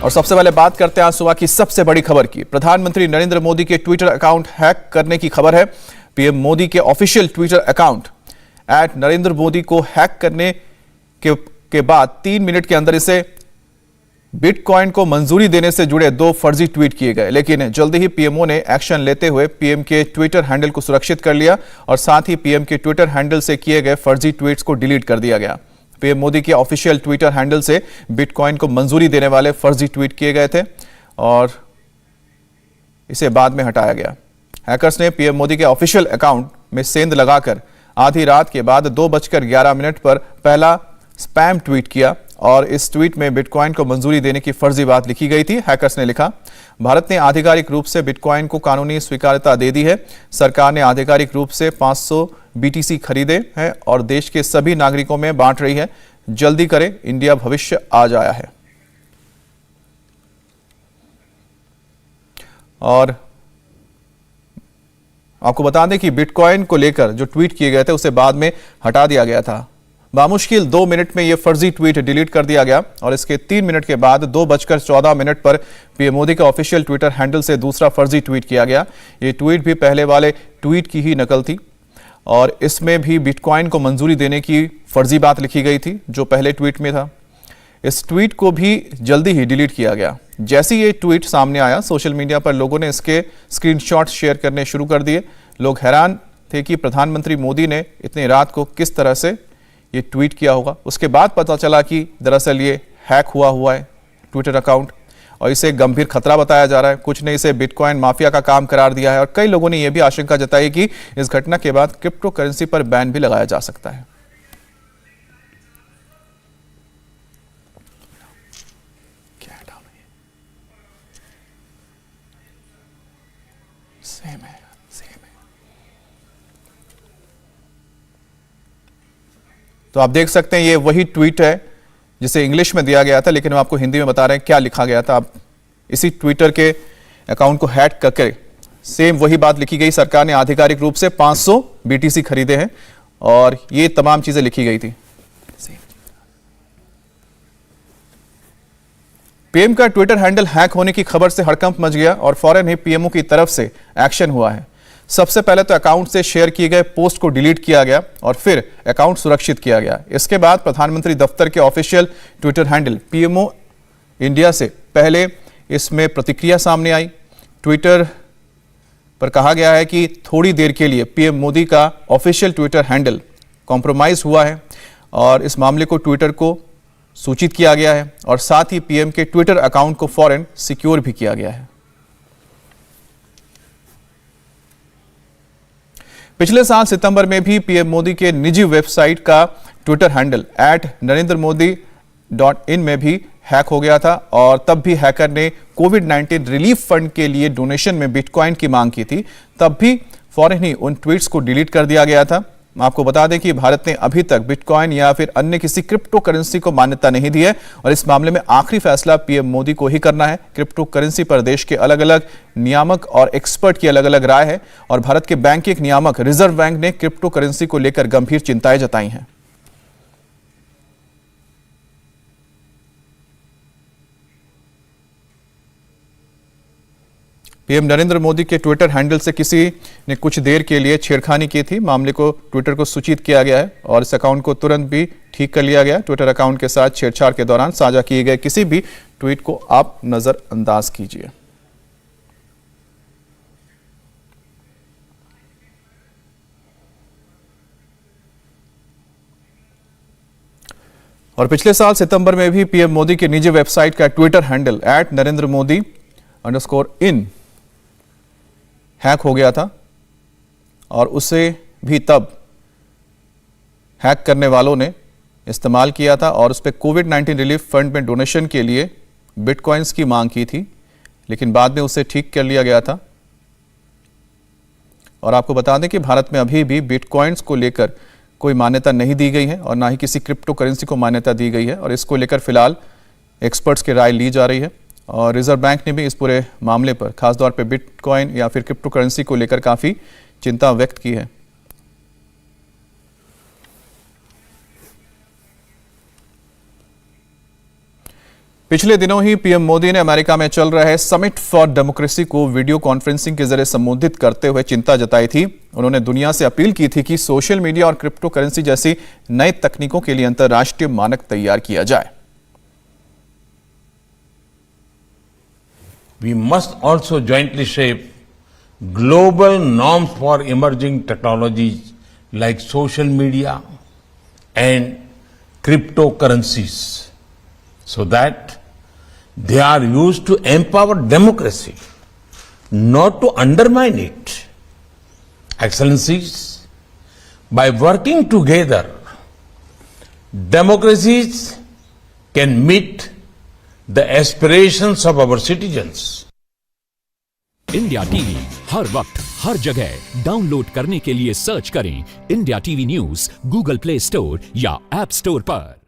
और सबसे पहले बात करते हैं आज सुबह की सबसे बड़ी खबर की। प्रधानमंत्री नरेंद्र मोदी के ट्विटर अकाउंट हैक करने की खबर है। पीएम मोदी के official Twitter account @Narendra Modi को हैक करने के बाद 3 मिनट के अंदर इसे बिटकॉइन को मंजूरी देने से जुड़े 2 फर्जी ट्वीट किए गए, लेकिन जल्दी ही पीएमओ ने एक्शन लेते हुए पीएम के ट्विटर हैंडल को सुरक्षित कर लिया और साथ ही पीएम के ट्विटर हैंडल से किए गए फर्जी ट्वीट्स को डिलीट कर दिया गया। पीएम मोदी के ऑफिशियल ट्विटर हैंडल से बिटकॉइन को मंजूरी देने वाले फर्जी ट्वीट किए गए थे और इसे बाद में हटाया गया। हैकर्स ने पीएम मोदी के ऑफिशियल अकाउंट में सेंध लगाकर आधी रात के बाद 2:11 पर पहला स्पैम ट्वीट किया और इस ट्वीट में बिटकॉइन को मंजूरी देने की फर्जी बात लिखी गई थी। हैकर्स ने लिखा, भारत ने आधिकारिक रूप से बिटकॉइन को कानूनी स्वीकार्यता दे दी है। सरकार ने आधिकारिक रूप से 500 बीटीसी खरीदे हैं और देश के सभी नागरिकों में बांट रही है। जल्दी करें, इंडिया भविष्य आज आया है। और आपको बता दें कि बिटकॉइन को लेकर जो ट्वीट किए गए थे उसे बाद में हटा दिया गया था। बामुश्किल 2 मिनट में यह फर्जी ट्वीट डिलीट कर दिया गया और इसके 3 मिनट के बाद 2:14 पर पीएम मोदी के ऑफिशियल ट्विटर हैंडल से दूसरा फर्जी ट्वीट किया गया। यह ट्वीट भी पहले वाले ट्वीट की ही नकल थी और इसमें भी बिटकॉइन को मंजूरी देने की फर्जी बात लिखी गई थी जो पहले ट्वीट में था। इस ट्वीट को भी जल्दी ही डिलीट किया गया। जैसे ये ट्वीट सामने आया, सोशल मीडिया पर लोगों ने इसके स्क्रीनशॉट शेयर करने शुरू कर दिए। लोग हैरान थे कि प्रधानमंत्री मोदी ने इतनी रात को किस तरह से ये ट्वीट किया होगा। उसके बाद पता चला कि दरअसल ये हैक हुआ है ट्विटर अकाउंट और इसे गंभीर खतरा बताया जा रहा है। कुछ ने इसे बिटकॉइन माफिया का काम करार दिया है और कई लोगों ने यह भी आशंका जताई कि इस घटना के बाद क्रिप्टो करेंसी पर बैन भी लगाया जा सकता है। तो आप देख सकते हैं ये वही ट्वीट है जिसे इंग्लिश में दिया गया था, लेकिन हम आपको हिंदी में बता रहे हैं क्या लिखा गया था। आप इसी ट्विटर के अकाउंट को हैक करके सेम वही बात लिखी गई। सरकार ने आधिकारिक रूप से 500 बीटीसी खरीदे हैं और ये तमाम चीजें लिखी गई थी। पीएम का ट्विटर हैंडल हैक होने की खबर से हड़कंप मच गया और फौरन ही पीएमओ की तरफ से एक्शन हुआ है। सबसे पहले तो अकाउंट से शेयर किए गए पोस्ट को डिलीट किया गया और फिर अकाउंट सुरक्षित किया गया। इसके बाद प्रधानमंत्री दफ्तर के official Twitter handle PMO India से पहले इसमें प्रतिक्रिया सामने आई। ट्विटर पर कहा गया है कि थोड़ी देर के लिए पीएम मोदी का ऑफिशियल ट्विटर हैंडल कॉम्प्रोमाइज हुआ है और इस मामले को ट्विटर को सूचित किया गया है और साथ ही पीएम के ट्विटर अकाउंट को फौरन सिक्योर भी किया गया है। पिछले साल सितंबर में भी पीएम मोदी के निजी वेबसाइट का ट्विटर हैंडल @narendramodi.in में भी हैक हो गया था और तब भी हैकर ने कोविड-19 रिलीफ फंड के लिए डोनेशन में बिटकॉइन की मांग की थी। तब भी फौरन ही उन ट्वीट्स को डिलीट कर दिया गया था। आपको बता दें कि भारत ने अभी तक बिटकॉइन या फिर अन्य किसी क्रिप्टो करेंसी को मान्यता नहीं दी है और इस मामले में आखिरी फैसला पीएम मोदी को ही करना है। क्रिप्टो करेंसी पर देश के अलग अलग नियामक और एक्सपर्ट की अलग अलग राय है और भारत के बैंकिंग नियामक रिजर्व बैंक ने क्रिप्टो करेंसी को लेकर गंभीर चिंताएं जताई हैं। पीएम नरेंद्र मोदी के ट्विटर हैंडल से किसी ने कुछ देर के लिए छेड़खानी की थी। मामले को ट्विटर को सूचित किया गया है और इस अकाउंट को तुरंत भी ठीक कर लिया गया। ट्विटर अकाउंट के साथ छेड़छाड़ के दौरान साझा किए गए किसी भी ट्वीट को आप नजरअंदाज कीजिए। और पिछले साल सितंबर में भी पीएम मोदी के निजी वेबसाइट का ट्विटर हैंडल @narendramodi_in हैक हो गया था और उसे भी तब हैक करने वालों ने इस्तेमाल किया था और उस पर कोविड-19 रिलीफ फंड में डोनेशन के लिए बिटकॉइंस की मांग की थी, लेकिन बाद में उसे ठीक कर लिया गया था। और आपको बता दें कि भारत में अभी भी बिटकॉइंस को लेकर कोई मान्यता नहीं दी गई है और ना ही किसी क्रिप्टो करेंसी को मान्यता दी गई है और इसको लेकर फिलहाल एक्सपर्ट्स की राय ली जा रही है। और रिजर्व बैंक ने भी इस पूरे मामले पर खासतौर पर बिटकॉइन या फिर क्रिप्टो करेंसी को लेकर काफ़ी चिंता व्यक्त की है। पिछले दिनों ही पीएम मोदी ने अमेरिका में चल रहे समिट फॉर डेमोक्रेसी को वीडियो कॉन्फ्रेंसिंग के जरिए संबोधित करते हुए चिंता जताई थी। उन्होंने दुनिया से अपील की थी कि सोशल मीडिया और क्रिप्टो करेंसी जैसी नई तकनीकों के लिए अंतर्राष्ट्रीय मानक तैयार किया जाए। We must also jointly shape global norms for emerging technologies like social media and cryptocurrencies, so that they are used to empower democracy, not to undermine it. Excellencies, by working together, democracies can meet the aspirations of our citizens. India TV हर वक्त हर जगह download करने के लिए search करें India TV news Google Play Store या app store पर।